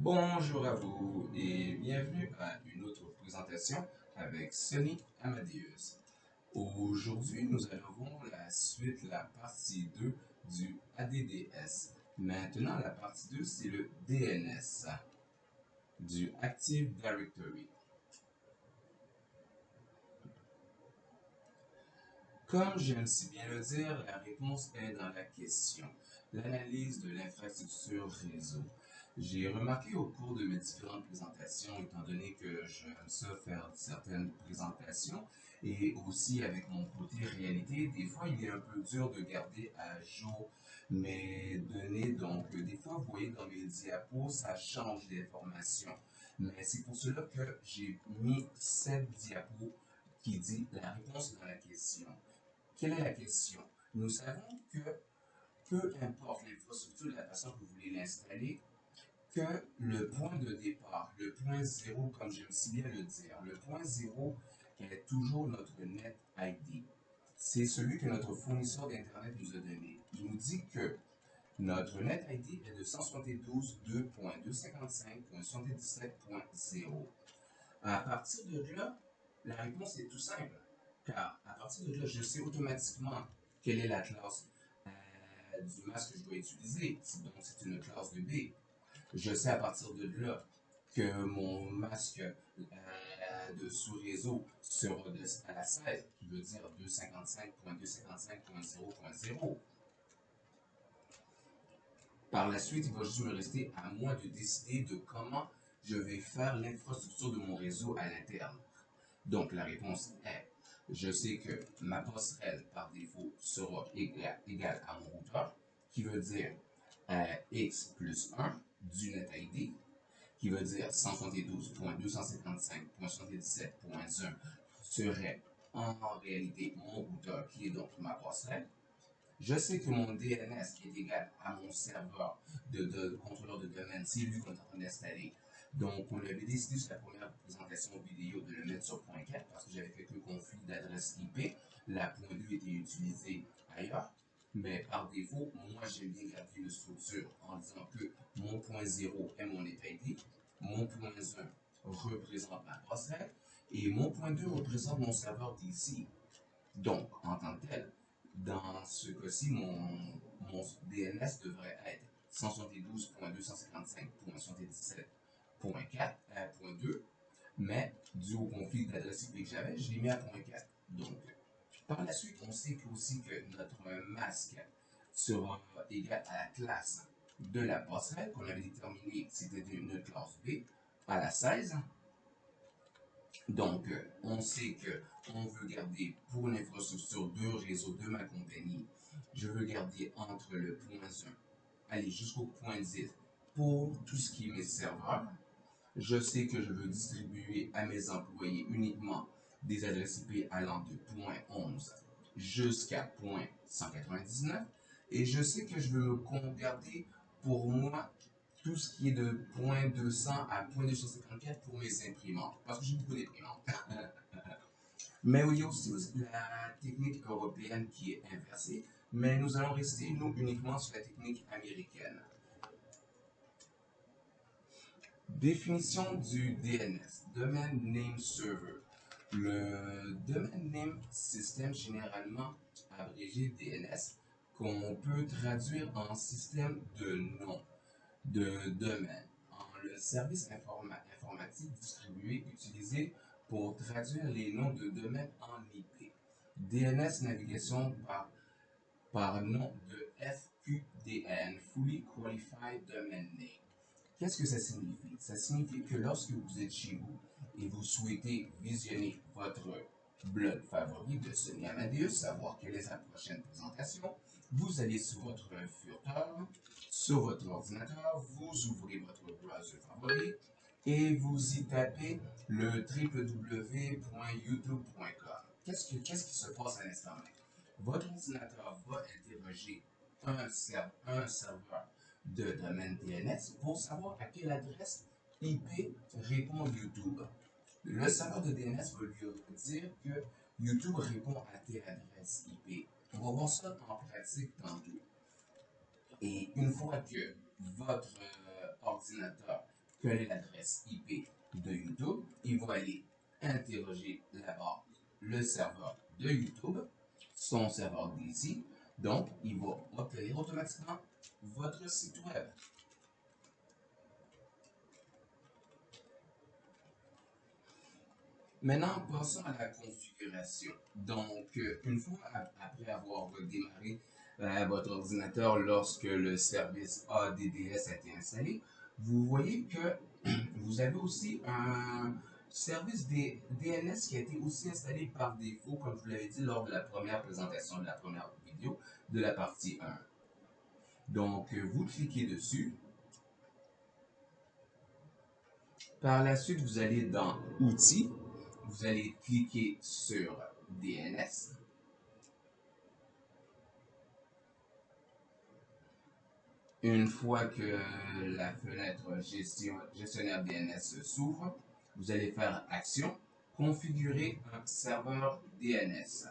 Bonjour à vous et bienvenue à une autre présentation avec Sony Amadeus. Aujourd'hui, nous allons voir la suite, la partie 2 du ADDS. Maintenant, la partie 2, c'est le DNS, du Active Directory. Comme j'aime si bien le dire, la réponse est dans la question, l'analyse de l'infrastructure réseau. J'ai remarqué au cours de mes différentes présentations, étant donné que j'aime ça faire certaines présentations, et aussi avec mon côté réalité, des fois il est un peu dur de garder à jour mes données. Donc, des fois, vous voyez dans mes diapos, ça change d'informations. Mais c'est pour cela que j'ai mis cette diapo qui dit la réponse dans la question. Quelle est la question? Nous savons que peu importe l'infrastructure de la façon que vous voulez l'installer, que le point de départ, le point zéro, comme j'aime si bien le dire, le point zéro est toujours notre net ID. C'est celui que notre fournisseur d'Internet nous a donné. Il nous dit que notre net ID est de 172.255.77.0. À partir de là, la réponse est tout simple, car à partir de là, je sais automatiquement quelle est la classe du masque que je dois utiliser. Donc, c'est une classe de B. Je sais à partir de là que mon masque de sous-réseau sera à la 16, qui veut dire 255.255.0.0. Par la suite, il va juste me rester à moi de décider de comment je vais faire l'infrastructure de mon réseau à l'interne. Donc, la réponse est, je sais que ma passerelle par défaut sera égale à mon routeur, qui veut dire x plus 1 du net ID, qui veut dire 172.255.77.1 serait en réalité mon routeur, qui est donc ma passerelle. Je sais que mon DNS qui est égal à mon serveur de contrôleur de domaine, c'est lui qu'on est en train d'installer. Donc, on avait décidé sur la première présentation vidéo de le mettre sur point 4 parce que j'avais quelques conflits d'adresse IP. La point 2 était utilisée ailleurs. Mais par défaut, moi, j'aime bien garder une structure en disant que mon point 0 est mon net ID, mon point 1 représente ma passerelle et mon point 2 représente mon serveur DC. Donc, en tant que tel, dans ce cas-ci, mon DNS devrait être 172.255.77.4.2, mais dû au conflit d'adresse IP que j'avais, je l'ai mis à point 4. Donc, par la suite, on sait aussi que notre masque sera égal à la classe de la passerelle qu'on avait déterminée, c'était une classe B, à la 16. Donc, on sait qu'on veut garder pour l'infrastructure de réseau de ma compagnie, je veux garder entre le point 1, aller jusqu'au point 10 pour tout ce qui est mes serveurs. Je sais que je veux distribuer à mes employés uniquement des adresses IP allant de point 11 jusqu'à point 199. Et je sais que je veux me garder pour moi tout ce qui est de point 200 à point 254 pour mes imprimantes, parce que j'ai beaucoup d'imprimantes. Mais il y a aussi la technique européenne qui est inversée, mais nous allons rester, nous, uniquement sur la technique américaine. Définition du DNS, Domain Name Server. Le Domain Name System, généralement abrégé DNS, qu'on peut traduire en système de nom de domaine, en le service informatique distribué utilisé pour traduire les noms de domaine en IP. DNS navigation par nom de FQDN, Fully Qualified Domain Name. Qu'est-ce que ça signifie? Ça signifie que lorsque vous êtes chez vous et vous souhaitez visionner votre blog favori de Sony Amadeus, savoir quelle est sa prochaine présentation, vous allez sur votre furteur, sur votre ordinateur, vous ouvrez votre browser favori et vous y tapez le www.youtube.com. Qu'est-ce qui se passe à l'instant même? Votre ordinateur va interroger un serveur de domaine DNS pour savoir à quelle adresse IP répond YouTube. Le serveur de DNS va lui dire que YouTube répond à telle adresse IP. On va voir ça en pratique tantôt. Et une fois que votre ordinateur quelle est l'adresse IP de YouTube, il va aller interroger là-bas le serveur de YouTube, son serveur DC. Donc, il va obtenir automatiquement votre site web. Maintenant, passons à la configuration. Donc, une fois après avoir démarré votre ordinateur lorsque le service ADDS a été installé, vous voyez que vous avez aussi un service DNS qui a été aussi installé par défaut, comme je vous l'avais dit lors de la première présentation de la première vidéo de la partie 1. Donc, vous cliquez dessus. Par la suite, vous allez dans Outils. Vous allez cliquer sur DNS. Une fois que la fenêtre gestionnaire DNS s'ouvre, vous allez faire Action, configurer un serveur DNS.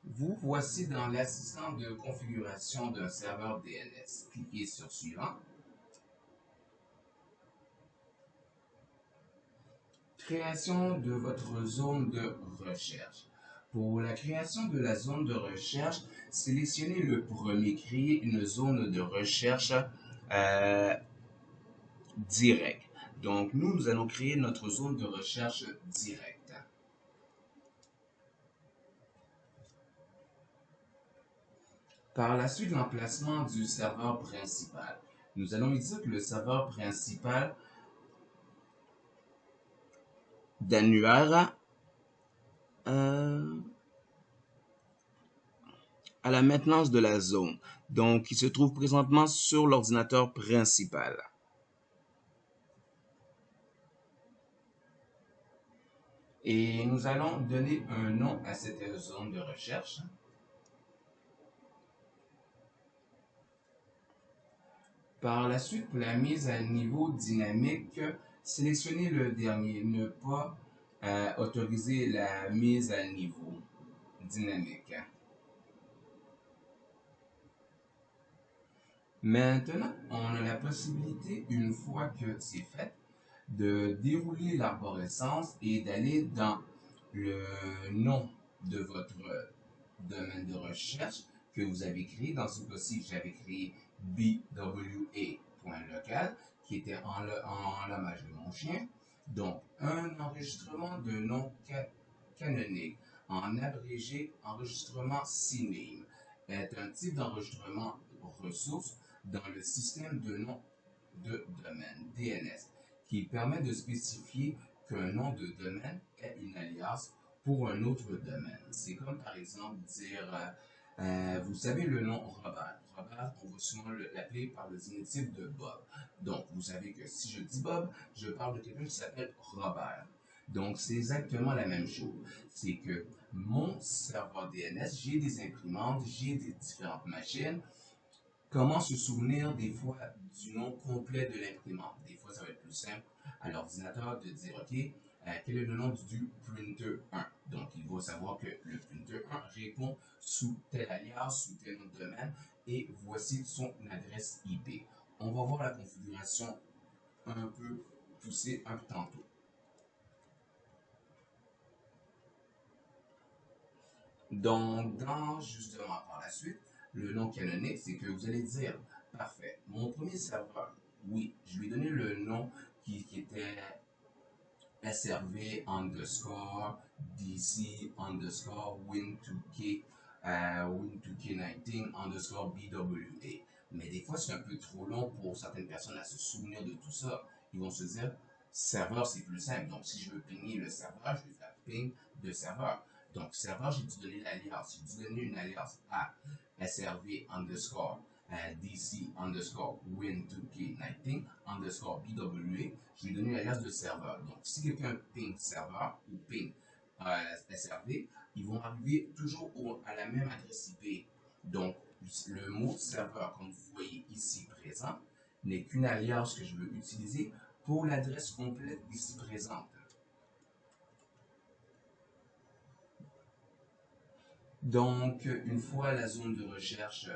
Vous voici dans l'assistant de configuration d'un serveur DNS. Cliquez sur Suivant. Création de votre zone de recherche. Pour la création de la zone de recherche, sélectionnez le premier. Créer une zone de recherche directe. Donc, nous allons créer notre zone de recherche directe. Par la suite, l'emplacement du serveur principal. Nous allons dire que le serveur principal d'annuaire à la maintenance de la zone. Donc, il se trouve présentement sur l'ordinateur principal. Et nous allons donner un nom à cette zone de recherche. Par la suite, pour la mise à niveau dynamique, sélectionnez le dernier. Ne pas autoriser la mise à niveau dynamique. Maintenant, on a la possibilité, une fois que c'est fait, de dérouler l'arborescence et d'aller dans le nom de votre domaine de recherche que vous avez créé. Dans ce cas-ci, j'avais créé bwa.local qui était en l'hommage de mon chien. Donc, un enregistrement de nom canonique, en abrégé enregistrement CNAME, est un type d'enregistrement ressource dans le système de nom de domaine, DNS, qui permet de spécifier qu'un nom de domaine est une alias pour un autre domaine. C'est comme par exemple dire, vous savez le nom Robert. Robert, on va souvent l'appeler par le diminutif de Bob. Donc, vous savez que si je dis Bob, je parle de quelqu'un qui s'appelle Robert. Donc, c'est exactement la même chose. C'est que mon serveur DNS, j'ai des imprimantes, j'ai des différentes machines. Comment se souvenir des fois du nom complet de l'imprimante? Des fois, ça va être plus simple à l'ordinateur de dire, OK, quel est le nom du printer 1? Donc, il va savoir que le printer 1 répond sous tel alias, sous tel nom de domaine, et voici son adresse IP. On va voir la configuration un peu poussée un peu tantôt. Donc, justement par la suite, le nom canonique, c'est que vous allez dire, parfait, mon premier serveur, oui, je lui ai donné le nom qui était SRV underscore DC underscore Win2K, Win2K19 underscore BWA. Mais des fois, c'est un peu trop long pour certaines personnes à se souvenir de tout ça. Ils vont se dire, serveur, c'est plus simple. Donc, si je veux pinguer le serveur, je vais faire ping de serveur. Donc, serveur, j'ai dû donner l'alliance. J'ai dû donner une alliance à SRV underscore DC underscore Win2K19 underscore BWA. Je lui ai donné l'alliance de serveur. Donc, si quelqu'un ping serveur ou ping SRV, ils vont arriver toujours à la même adresse IP. Donc, le mot serveur, comme vous voyez ici présent, n'est qu'une alliance que je veux utiliser pour l'adresse complète ici présente. Donc, une fois la zone de recherche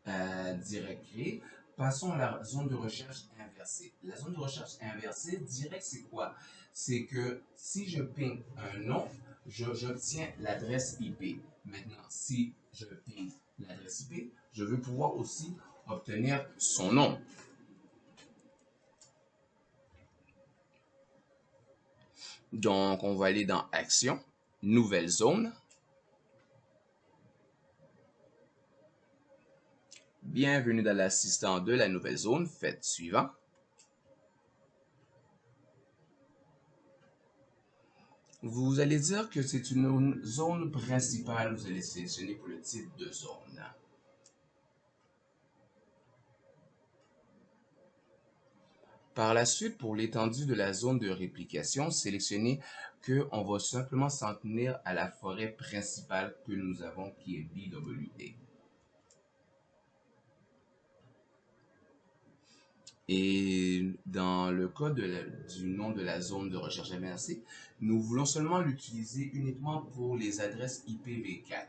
directly. Passons à la zone de recherche inversée. La zone de recherche inversée, direct, c'est quoi? C'est que si je ping un nom, j'obtiens l'adresse IP. Maintenant, si je ping l'adresse IP, je veux pouvoir aussi obtenir son nom. Donc, on va aller dans Action, Nouvelle zone. Bienvenue dans l'assistant de la nouvelle zone. Faites suivant. Vous allez dire que c'est une zone principale. Vous allez sélectionner pour le type de zone. Par la suite, pour l'étendue de la zone de réplication, sélectionnez qu'on va simplement s'en tenir à la forêt principale que nous avons qui est BWA. Et dans le cas du nom de la zone de recherche inversée, nous voulons seulement l'utiliser uniquement pour les adresses IPv4.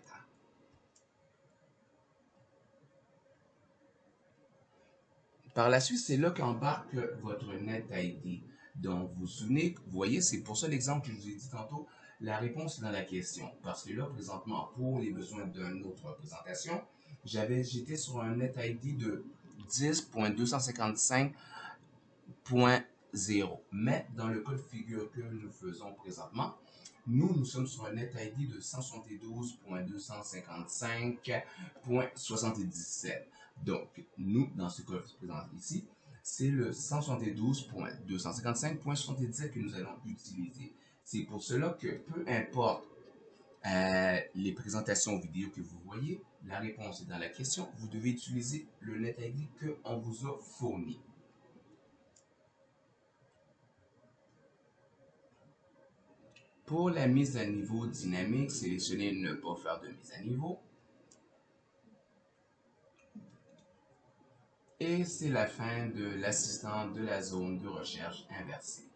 Par la suite, c'est là qu'embarque votre NetID. Donc, vous vous souvenez, vous voyez, c'est pour ça l'exemple que je vous ai dit tantôt, la réponse est dans la question. Parce que là, présentement, pour les besoins d'une autre représentation, j'étais sur un NetID de 10.255.0. Mais dans le cas de figure que nous faisons présentement, nous sommes sur un NetID de 172.255.77. Donc, nous, dans ce cas présent ici, c'est le 172.255.77 que nous allons utiliser. C'est pour cela que peu importe les présentations vidéo que vous voyez, la réponse est dans la question, vous devez utiliser le NetID qu'on vous a fourni. Pour la mise à niveau dynamique, sélectionnez ne pas faire de mise à niveau. Et c'est la fin de l'assistant de la zone de recherche inversée.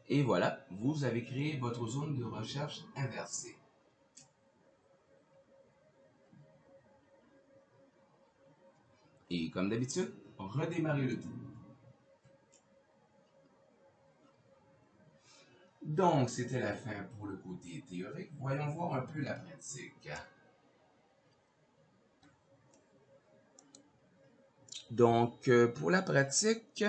Et voilà, vous avez créé votre zone de recherche inversée. Et comme d'habitude, redémarrez le tout. Donc, c'était la fin pour le côté théorique. Voyons voir un peu la pratique. Donc, pour la pratique,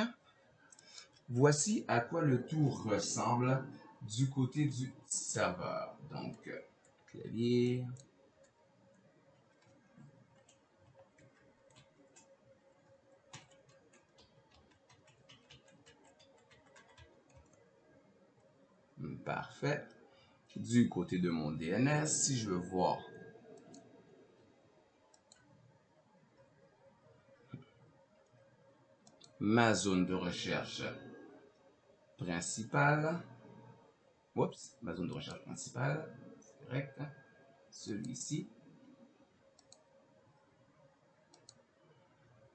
voici à quoi le tout ressemble du côté du serveur. Donc, clavier. Parfait. Du côté de mon DNS, si je veux voir ma zone de recherche principale, oups, ma zone de recherche principale, c'est correct, celui-ci.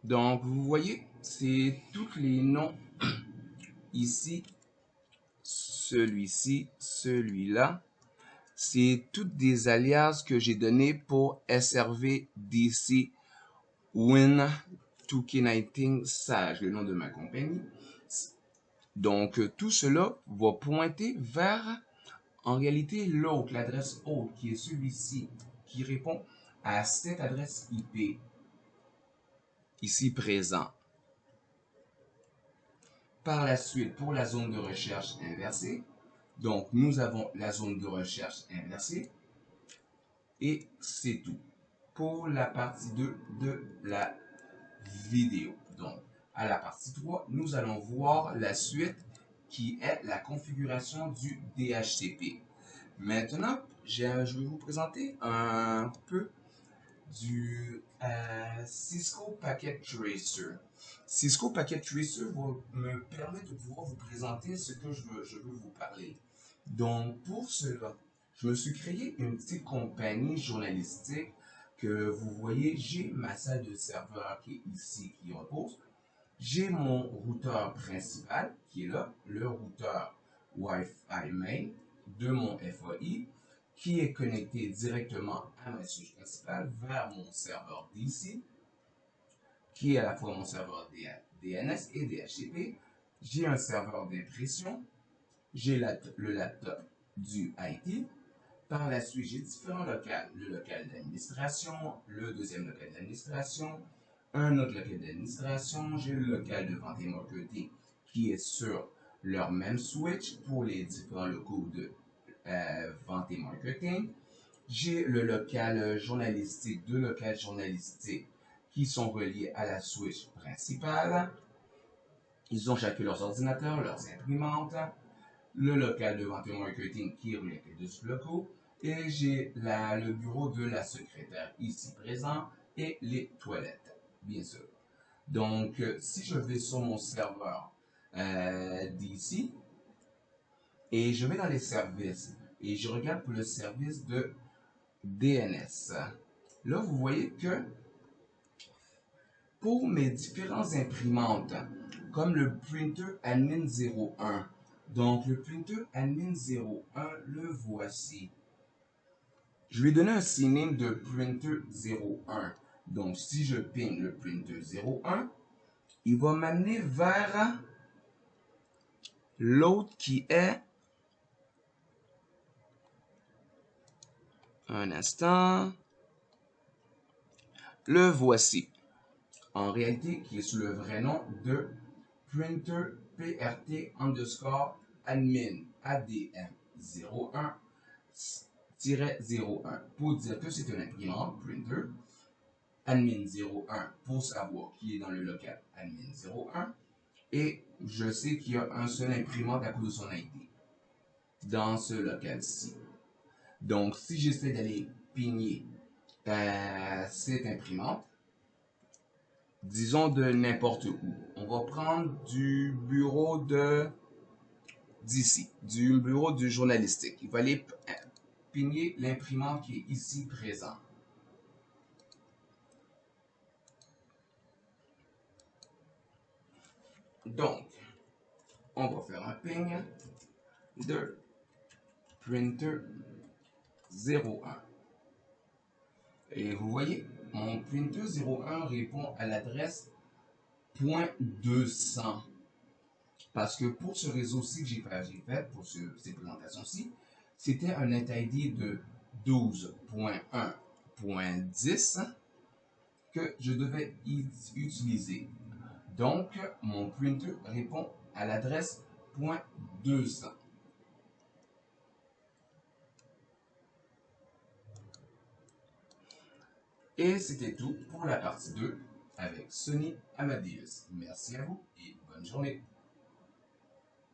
Donc, vous voyez, c'est tous les noms ici, celui-ci, celui-là. C'est toutes des alias que j'ai données pour SRV DC Win 2K19 Sage, le nom de ma compagnie. Donc, tout cela va pointer vers, en réalité, l'autre, l'adresse haute, qui est celui-ci, qui répond à cette adresse IP, ici présent. Par la suite, pour la zone de recherche inversée, donc nous avons la zone de recherche inversée, et c'est tout pour la partie 2 de la vidéo. Donc, à la partie 3, nous allons voir la suite qui est la configuration du DHCP. Maintenant, je vais vous présenter un peu du Cisco Packet Tracer. Cisco Packet Tracer va me permettre de pouvoir vous présenter ce que je veux vous parler. Donc, pour cela, je me suis créé une petite compagnie journalistique que vous voyez, j'ai ma salle de serveur qui est ici, qui repose. J'ai mon routeur principal qui est là, le routeur Wi-Fi main de mon FAI qui est connecté directement à ma switch principale vers mon serveur DC, qui est à la fois mon serveur DNS et DHCP. J'ai un serveur d'impression, j'ai le laptop du IT. Par la suite, j'ai différents locales. Le local d'administration, le deuxième local d'administration, un autre local d'administration, j'ai le local de vente et marketing qui est sur leur même switch pour les différents locaux de vente et marketing. J'ai le local journalistique, deux locales journalistiques qui sont reliés à la switch principale. Ils ont chacun leurs ordinateurs, leurs imprimantes, le local de vente et marketing qui est relié avec les deux locaux, et j'ai le bureau de la secrétaire ici présent et les toilettes, bien sûr. Donc, si je vais sur mon serveur d'ici et je vais dans les services et je regarde pour le service de DNS, là, vous voyez que pour mes différentes imprimantes, comme le printer admin 01, donc le printer admin 01, le voici. Je lui ai donné un CNAME de printer 01. Donc si je ping le printer 01, il va m'amener vers l'autre qui est... Un instant. Le voici. En réalité, qui est sous le vrai nom de printer PRT underscore admin ADM 01-01 pour dire que c'est une imprimante printer. Admin 01 pour savoir qui est dans le local admin 01. Et je sais qu'il y a un seul imprimante à cause de son ID dans ce local-ci. Donc, si j'essaie d'aller pigner cette imprimante, disons de n'importe où, on va prendre du bureau d'ici, du bureau du journalistique. Il va aller pigner l'imprimante qui est ici présent. Donc, on va faire un ping de printer 01. Et vous voyez, mon printer 01 répond à l'adresse .200. Parce que pour ce réseau-ci que j'ai fait pour ces présentations-ci, c'était un NetID de 12.1.10 que je devais utiliser. Donc, mon printer répond à l'adresse .200. Et c'était tout pour la partie 2 avec Sony Amadeus. Merci à vous et bonne journée.